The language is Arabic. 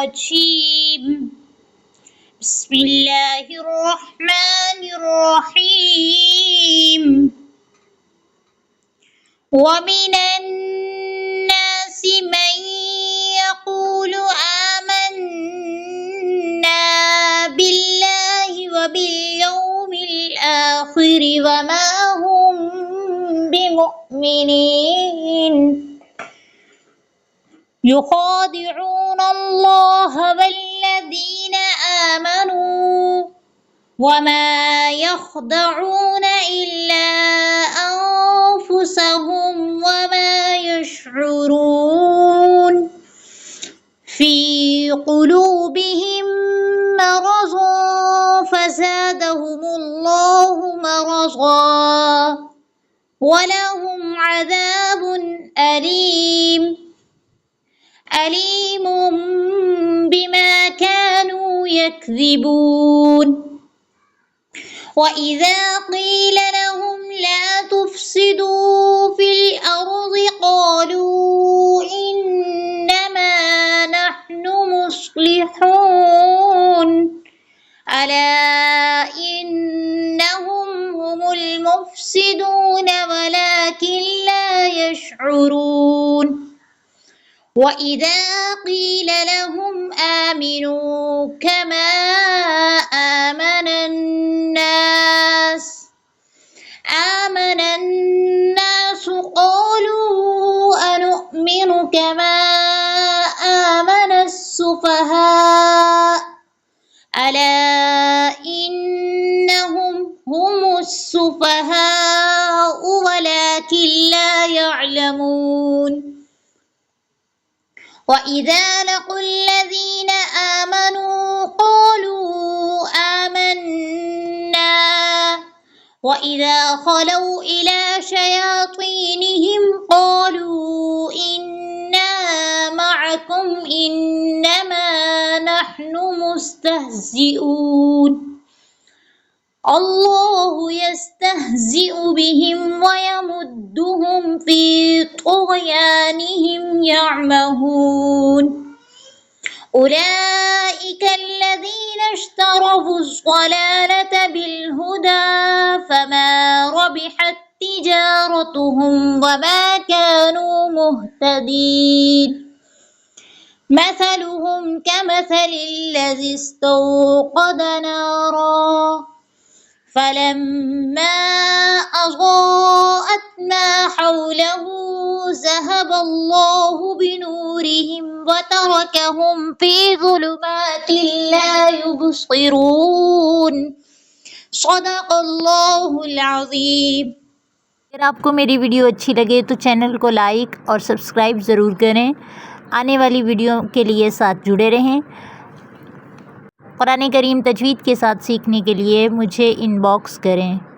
الرجيم بسم الله الرحمن الرحيم ومن الناس من يقول آمنا بالله وباليوم الآخر وما هم بمؤمنين يخادعون الله والذين آمنوا وما يخدعون إلا أنفسهم وما يشعرون في قلوبهم مرض فزادهم الله مرضا ولهم عذاب أليم بما كانوا يكذبون وإذا قيل لهم لا تفسدوا في الأرض قالوا إنما نحن مصلحون ألا إنهم هم المفسدون ولكن لا يشعرون وإذا قيل لهم آمنوا كما آمن الناس قالوا أنؤمن كما آمن السفهاء ألا إنهم هم السفهاء ولكن لا يعلمون وإذا لقوا الذين آمنوا قالوا آمنا وإذا خلوا إلى شياطينهم قالوا إنا معكم إنما نحن مستهزئون الله يستهزئ بهم ويمدهم في طغيانهم يعمهون أولئك الذين اشتروا الضلالة بالهدى فما ربحت تجارتهم وما كانوا مهتدين مثلهم كمثل الذي استوقد نارا فلما أضاءت ما حوله ذهب الله بنورهم وتركهم في ظلمات لا يبصرون صدق الله العظيम। अगर आपको मेरी वीडियो अच्छी लगे तो चैनल को लाइक और सब्सक्राइब ज़रूर करें। आने वाली वीडियो के लिए साथ जुड़े रहें। कुरान करीम तजवीद के साथ सीखने के लिए मुझे इनबॉक्स करें।